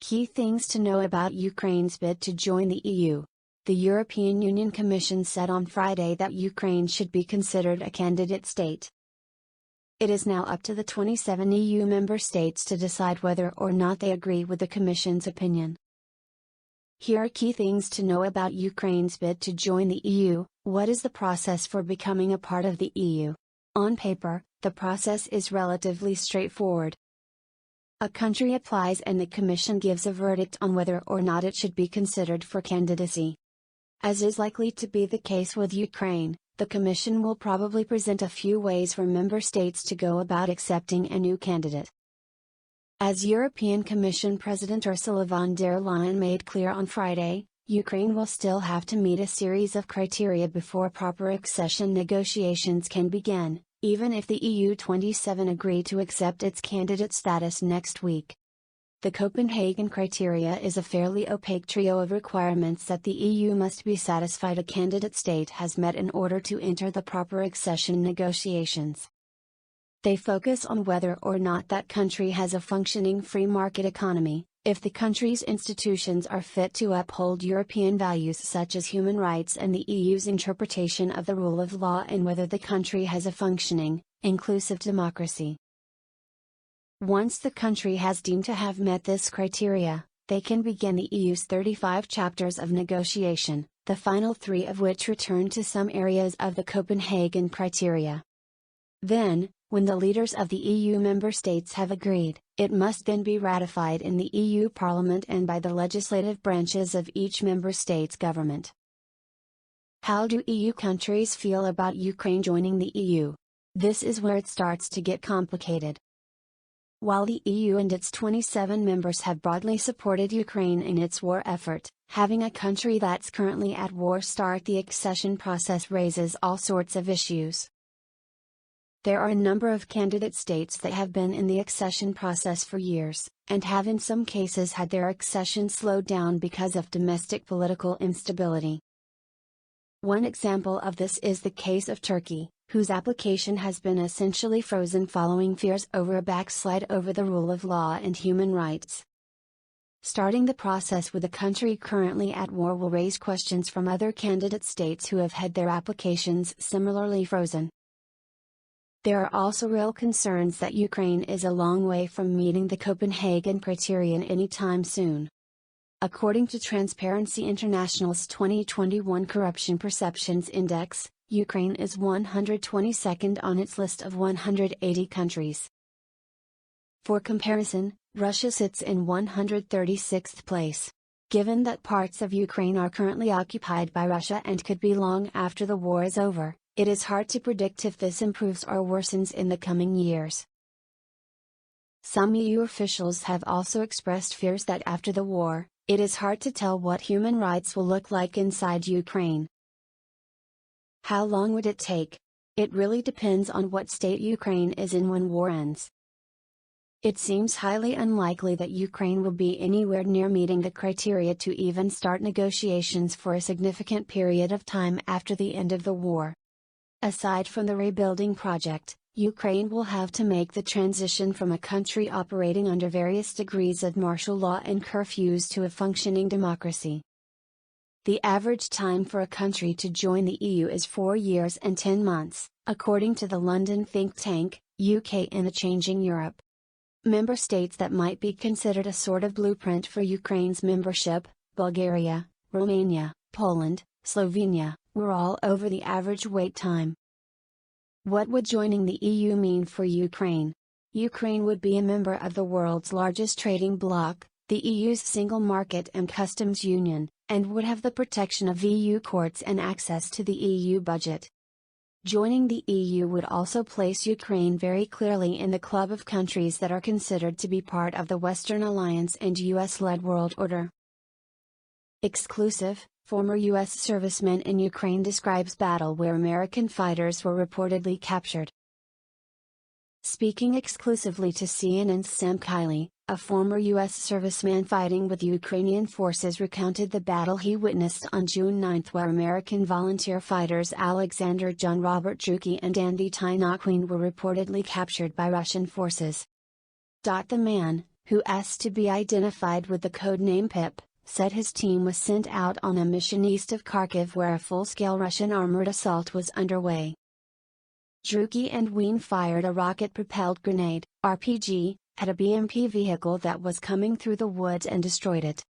Key things to know about Ukraine's bid to join the EU. The European Union Commission said on Friday that Ukraine should be considered a candidate state. It is now up to the 27 EU member states to decide whether or not they agree with the Commission's opinion. Here are key things to know about Ukraine's bid to join the EU. What is the process for becoming a part of the EU? On paper, the process is relatively straightforward. A country applies and the Commission gives a verdict on whether or not it should be considered for candidacy. As is likely to be the case with Ukraine, the Commission will probably present a few ways for member states to go about accepting a new candidate. As European Commission President Ursula von der Leyen made clear on Friday, Ukraine will still have to meet a series of criteria before proper accession negotiations can begin, even if the EU-27 agree to accept its candidate status next week. The Copenhagen criteria is a fairly opaque trio of requirements that the EU must be satisfied a candidate state has met in order to enter the proper accession negotiations. They focus on whether or not that country has a functioning free market economy, if the country's institutions are fit to uphold European values such as human rights and the EU's interpretation of the rule of law, and whether the country has a functioning, inclusive democracy. Once the country has deemed to have met this criteria, they can begin the EU's 35 chapters of negotiation, the final 3 of which return to some areas of the Copenhagen criteria. Then, when the leaders of the EU member states have agreed, it must then be ratified in the EU Parliament and by the legislative branches of each member state's government. How do EU countries feel about Ukraine joining the EU? This is where it starts to get complicated. While the EU and its 27 members have broadly supported Ukraine in its war effort, having a country that's currently at war start the accession process raises all sorts of issues. There are a number of candidate states that have been in the accession process for years, and have in some cases had their accession slowed down because of domestic political instability. One example of this is the case of Turkey, whose application has been essentially frozen following fears over a backslide over the rule of law and human rights. Starting the process with a country currently at war will raise questions from other candidate states who have had their applications similarly frozen. There are also real concerns that Ukraine is a long way from meeting the Copenhagen criterion anytime soon. According to Transparency International's 2021 Corruption Perceptions Index, Ukraine is 122nd on its list of 180 countries. For comparison, Russia sits in 136th place. Given that parts of Ukraine are currently occupied by Russia and could be long after the war is over, it is hard to predict if this improves or worsens in the coming years. Some EU officials have also expressed fears that after the war, it is hard to tell what human rights will look like inside Ukraine. How long would it take? It really depends on what state Ukraine is in when war ends. It seems highly unlikely that Ukraine will be anywhere near meeting the criteria to even start negotiations for a significant period of time after the end of the war. Aside from the rebuilding project, Ukraine will have to make the transition from a country operating under various degrees of martial law and curfews to a functioning democracy. The average time for a country to join the EU is 4 years and 10 months, according to the London think tank, UK in a Changing Europe. Member states that might be considered a sort of blueprint for Ukraine's membership, Bulgaria, Romania, Poland, Slovenia, were all over the average wait time. What would joining the EU mean for Ukraine? Ukraine would be a member of the world's largest trading bloc, the EU's single market and customs union, and would have the protection of EU courts and access to the EU budget. Joining the EU would also place Ukraine very clearly in the club of countries that are considered to be part of the Western Alliance and US-led world order. Exclusive, former U.S. serviceman in Ukraine describes battle where American fighters were reportedly captured. Speaking exclusively to CNN's Sam Kiley, a former U.S. serviceman fighting with Ukrainian forces recounted the battle he witnessed on June 9 where American volunteer fighters Alexander John Robert Druki and Andy Tynoquin were reportedly captured by Russian forces. The man, who asked to be identified with the codename Pip, said his team was sent out on a mission east of Kharkiv where a full-scale Russian armored assault was underway. Druky and Wien fired a rocket-propelled grenade, RPG, at a BMP vehicle that was coming through the woods and destroyed it.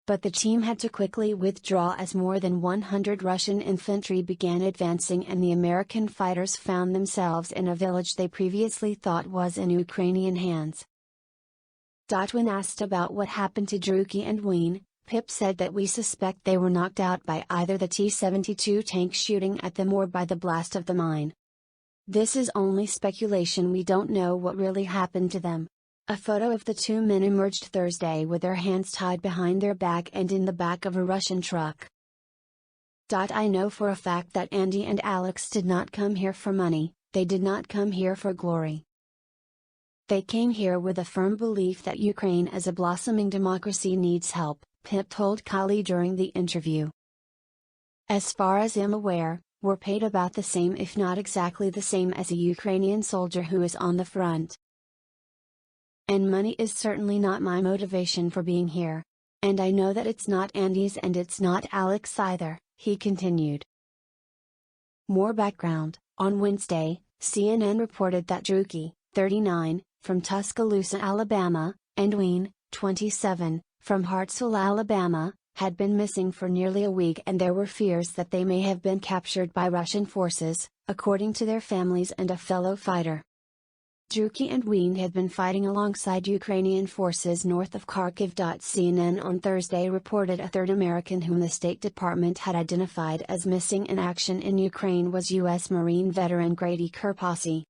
But the team had to quickly withdraw as more than 100 Russian infantry began advancing and the American fighters found themselves in a village they previously thought was in Ukrainian hands. When asked about what happened to Druky and Wien, Pip said that we suspect they were knocked out by either the T-72 tank shooting at them or by the blast of the mine. This is only speculation, we don't know what really happened to them. A photo of the two men emerged Thursday with their hands tied behind their back and in the back of a Russian truck. I know for a fact that Andy and Alex did not come here for money, they did not come here for glory. They came here with a firm belief that Ukraine as a blossoming democracy needs help, Pip told Kali during the interview. As far as I'm aware, we're paid about the same if not exactly the same as a Ukrainian soldier who is on the front. And money is certainly not my motivation for being here. And I know that it's not Andy's and it's not Alex either, he continued. More background: on Wednesday, CNN reported that Druky, 39, from Tuscaloosa, Alabama, and Wien, 27, from Hartsville, Alabama, had been missing for nearly a week and there were fears that they may have been captured by Russian forces, according to their families and a fellow fighter. Druky and Wien had been fighting alongside Ukrainian forces north of Kharkiv. CNN on Thursday reported a third American whom the State Department had identified as missing in action in Ukraine was U.S. Marine veteran Grady Kurpasi.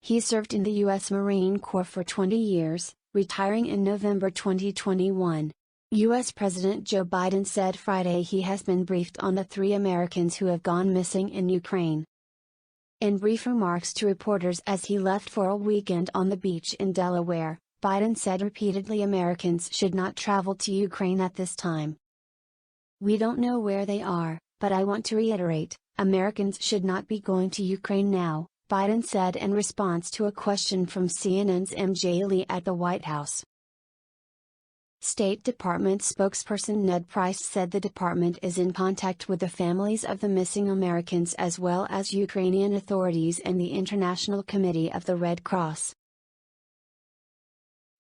He served in the U.S. Marine Corps for 20 years, retiring in November 2021. U.S. President Joe Biden said Friday he has been briefed on the 3 Americans who have gone missing in Ukraine. In brief remarks to reporters as he left for a weekend on the beach in Delaware, Biden said repeatedly Americans should not travel to Ukraine at this time. We don't know where they are, but I want to reiterate, Americans should not be going to Ukraine now, Biden said in response to a question from CNN's MJ Lee at the White House. State Department spokesperson Ned Price said the department is in contact with the families of the missing Americans as well as Ukrainian authorities and the International Committee of the Red Cross.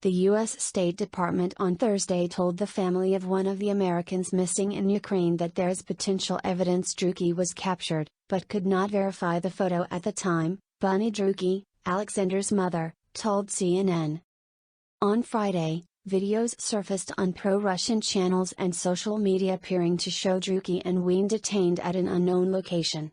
The U.S. State Department on Thursday told the family of one of the Americans missing in Ukraine that there is potential evidence Druky was captured, but could not verify the photo at the time, Bunny Druky, Alexander's mother, told CNN. On Friday, videos surfaced on pro-Russian channels and social media appearing to show Druky and Wien detained at an unknown location.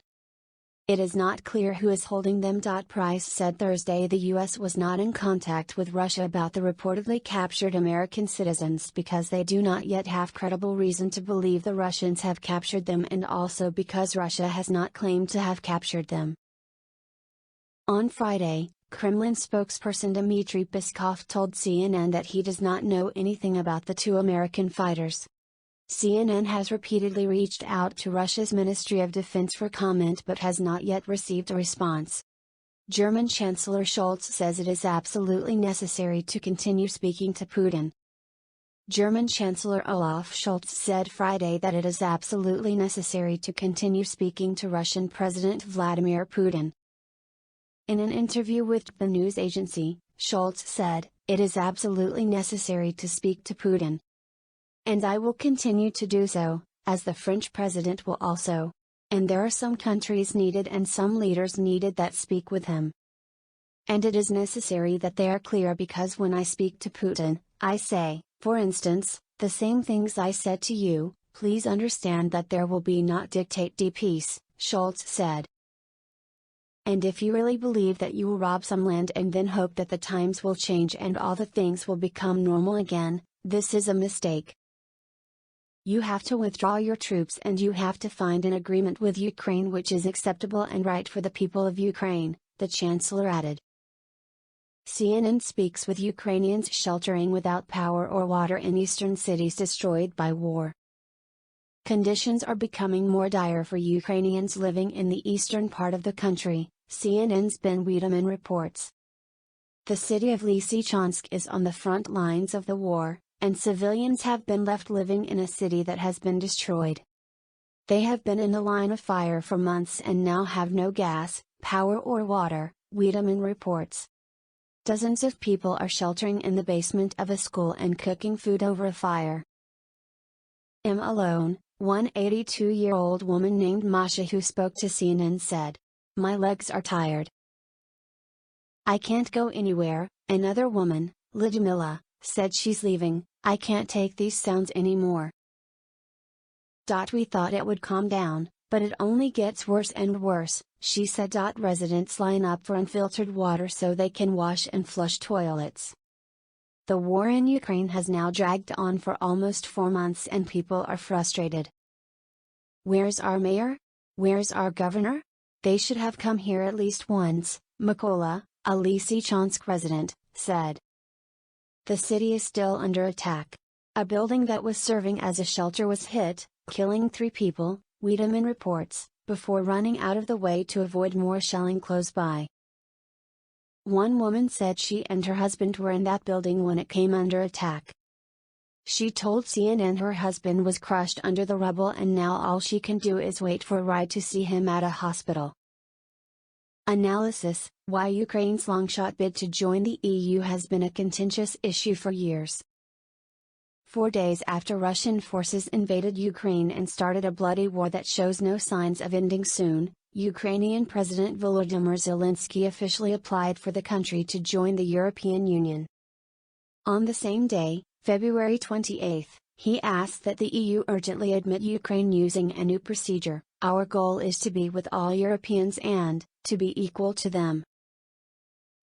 It is not clear who is holding them. Price said Thursday the U.S. was not in contact with Russia about the reportedly captured American citizens because they do not yet have credible reason to believe the Russians have captured them and also because Russia has not claimed to have captured them. On Friday, Kremlin spokesperson Dmitry Peskov told CNN that he does not know anything about the 2 American fighters. CNN has repeatedly reached out to Russia's Ministry of Defense for comment but has not yet received a response. German Chancellor Scholz says it is absolutely necessary to continue speaking to Putin. German Chancellor Olaf Scholz said Friday that it is absolutely necessary to continue speaking to Russian President Vladimir Putin. In an interview with the news agency, Scholz said, "It is absolutely necessary to speak to Putin. And I will continue to do so, as the French president will also. And there are some countries needed and some leaders needed that speak with him. And it is necessary that they are clear because when I speak to Putin, I say, for instance, the same things I said to you, please understand that there will be not dictate the peace," Scholz said. And if you really believe that you will rob some land and then hope that the times will change and all the things will become normal again, this is a mistake. You have to withdraw your troops and you have to find an agreement with Ukraine which is acceptable and right for the people of Ukraine, the Chancellor added. CNN speaks with Ukrainians sheltering without power or water in eastern cities destroyed by war. Conditions are becoming more dire for Ukrainians living in the eastern part of the country, CNN's Ben Wiedemann reports. The city of Lysychansk is on the front lines of the war, and civilians have been left living in a city that has been destroyed. They have been in the line of fire for months and now have no gas, power or water, Wiedemann reports. Dozens of people are sheltering in the basement of a school and cooking food over a fire. Alone, one 82-year-old woman named Masha who spoke to CNN said, "My legs are tired. I can't go anywhere." Another woman, Lyudmila, said she's leaving. "I can't take these sounds anymore. We thought it would calm down, but it only gets worse and worse," she said. Residents line up for unfiltered water so they can wash and flush toilets. The war in Ukraine has now dragged on for almost 4 months and people are frustrated. "Where's our mayor? Where's our governor? They should have come here at least once," Mykola, a Lysychansk resident, said. The city is still under attack. A building that was serving as a shelter was hit, killing 3 people, Wiedemann reports, before running out of the way to avoid more shelling close by. One woman said she and her husband were in that building when it came under attack. She told CNN her husband was crushed under the rubble and now all she can do is wait for a ride to see him at a hospital. Analysis: why Ukraine's long-shot bid to join the EU has been a contentious issue for years. 4 days after Russian forces invaded Ukraine and started a bloody war that shows no signs of ending soon, Ukrainian President Volodymyr Zelensky officially applied for the country to join the European Union. On the same day, February 28, he asked that the EU urgently admit Ukraine using a new procedure. "Our goal is to be with all Europeans and, to be equal to them.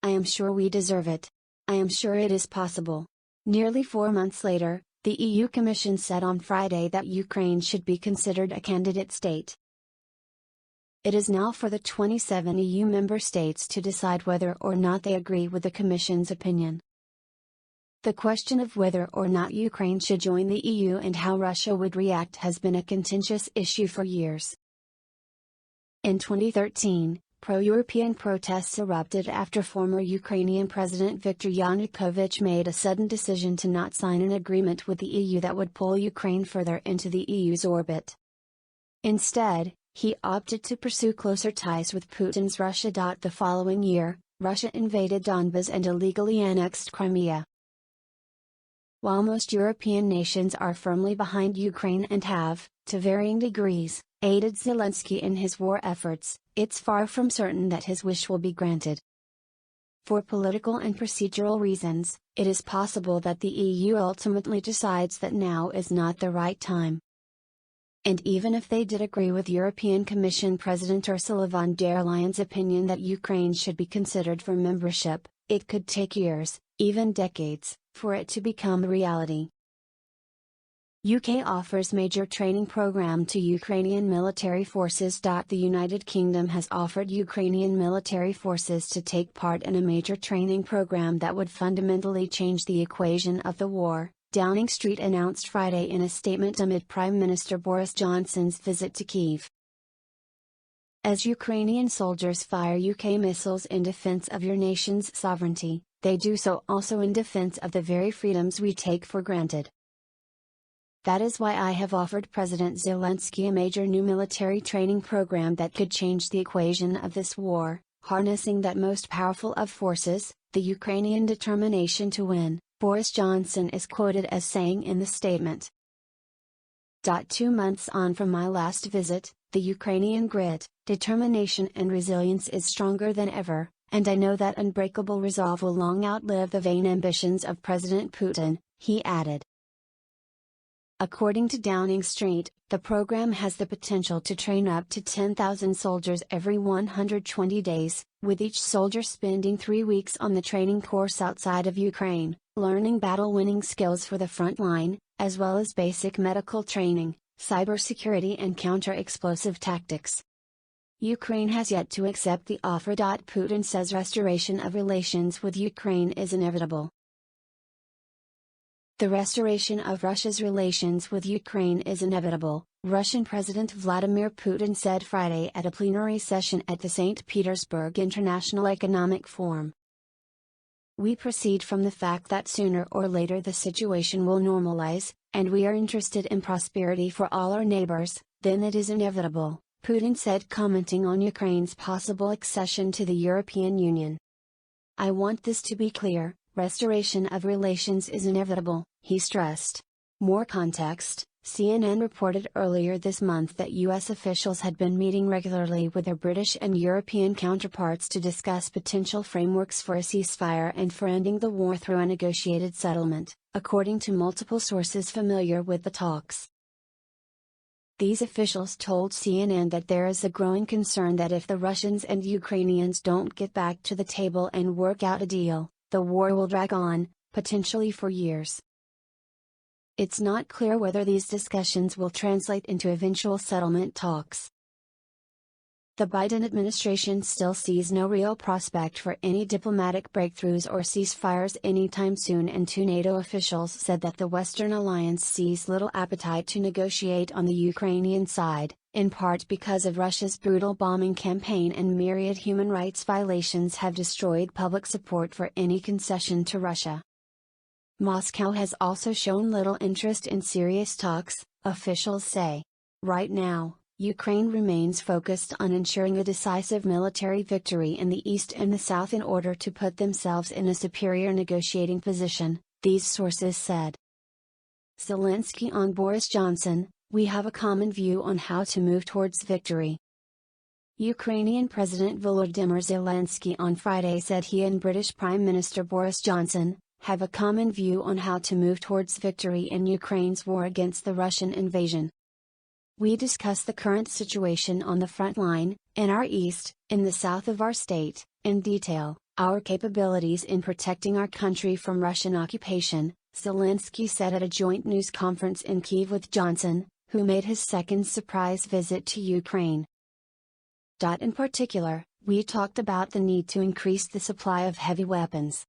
I am sure we deserve it. I am sure it is possible." Nearly 4 months later, the EU Commission said on Friday that Ukraine should be considered a candidate state. It is now for the 27 EU member states to decide whether or not they agree with the Commission's opinion. The question of whether or not Ukraine should join the EU and how Russia would react has been a contentious issue for years. In 2013, pro-European protests erupted after former Ukrainian President Viktor Yanukovych made a sudden decision to not sign an agreement with the EU that would pull Ukraine further into the EU's orbit. Instead, he opted to pursue closer ties with Putin's Russia. The following year, Russia invaded Donbas and illegally annexed Crimea. While most European nations are firmly behind Ukraine and have, to varying degrees, aided Zelensky in his war efforts, it's far from certain that his wish will be granted. For political and procedural reasons, it is possible that the EU ultimately decides that now is not the right time. And even if they did agree with European Commission President Ursula von der Leyen's opinion that Ukraine should be considered for membership, it could take years, even decades, for it to become a reality. UK offers major training program to Ukrainian military forces. The United Kingdom has offered Ukrainian military forces to take part in a major training program that would fundamentally change the equation of the war, Downing Street announced Friday in a statement amid Prime Minister Boris Johnson's visit to Kyiv. As Ukrainian soldiers fire UK missiles in defense of your nation's sovereignty, they do so also in defense of the very freedoms we take for granted. That is why I have offered President Zelensky a major new military training program that could change the equation of this war, harnessing that most powerful of forces, the Ukrainian determination to win, Boris Johnson is quoted as saying in the statement. 2 months on from my last visit, the Ukrainian grit, determination and resilience is stronger than ever, and I know that unbreakable resolve will long outlive the vain ambitions of President Putin, he added. According to Downing Street, the program has the potential to train up to 10,000 soldiers every 120 days, with each soldier spending 3 weeks on the training course outside of Ukraine, learning battle-winning skills for the front line, as well as basic medical training, cybersecurity and counter-explosive tactics. Ukraine has yet to accept the offer. Putin says restoration of relations with Ukraine is inevitable. The restoration of Russia's relations with Ukraine is inevitable, Russian President Vladimir Putin said Friday at a plenary session at the St. Petersburg International Economic Forum. We proceed from the fact that sooner or later the situation will normalize, and we are interested in prosperity for all our neighbors, then it is inevitable, Putin said, commenting on Ukraine's possible accession to the European Union. I want this to be clear, restoration of relations is inevitable, he stressed. More context: CNN reported earlier this month that U.S. officials had been meeting regularly with their British and European counterparts to discuss potential frameworks for a ceasefire and for ending the war through a negotiated settlement, according to multiple sources familiar with the talks. These officials told CNN that there is a growing concern that if the Russians and Ukrainians don't get back to the table and work out a deal, the war will drag on, potentially for years. It's not clear whether these discussions will translate into eventual settlement talks. The Biden administration still sees no real prospect for any diplomatic breakthroughs or ceasefires anytime soon, and two NATO officials said that the Western alliance sees little appetite to negotiate on the Ukrainian side, in part because of Russia's brutal bombing campaign and myriad human rights violations have destroyed public support for any concession to Russia. Moscow has also shown little interest in serious talks, officials say. Right now, Ukraine remains focused on ensuring a decisive military victory in the east and the south in order to put themselves in a superior negotiating position, these sources said. Zelensky on Boris Johnson: we have a common view on how to move towards victory. Ukrainian President Volodymyr Zelensky on Friday said he and British Prime Minister Boris Johnson have a common view on how to move towards victory in Ukraine's war against the Russian invasion. We discuss the current situation on the front line, in our east, in the south of our state, in detail, our capabilities in protecting our country from Russian occupation, Zelensky said at a joint news conference in Kyiv with Johnson, who made his second surprise visit to Ukraine. In particular, we talked about the need to increase the supply of heavy weapons.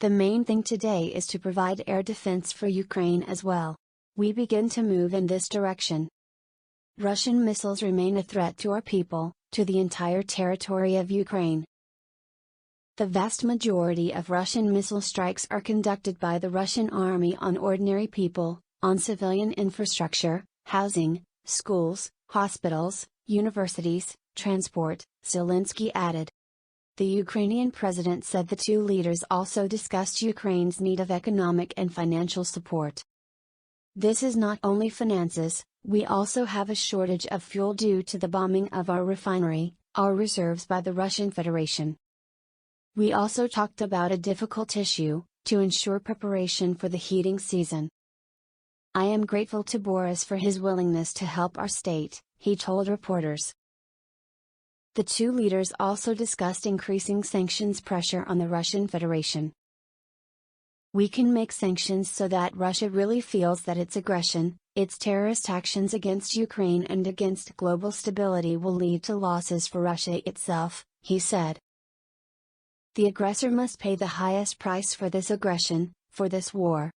The main thing today is to provide air defense for Ukraine as well. We begin to move in this direction. Russian missiles remain a threat to our people, to the entire territory of Ukraine. The vast majority of Russian missile strikes are conducted by the Russian army on ordinary people, on civilian infrastructure, housing, schools, hospitals, universities, transport, Zelensky added. The Ukrainian president said the two leaders also discussed Ukraine's need of economic and financial support. This is not only finances, we also have a shortage of fuel due to the bombing of our refinery, our reserves by the Russian Federation. We also talked about a difficult issue, to ensure preparation for the heating season. I am grateful to Boris for his willingness to help our state, he told reporters. The two leaders also discussed increasing sanctions pressure on the Russian Federation. We can make sanctions so that Russia really feels that its aggression, its terrorist actions against Ukraine and against global stability will lead to losses for Russia itself, he said. The aggressor must pay the highest price for this aggression, for this war.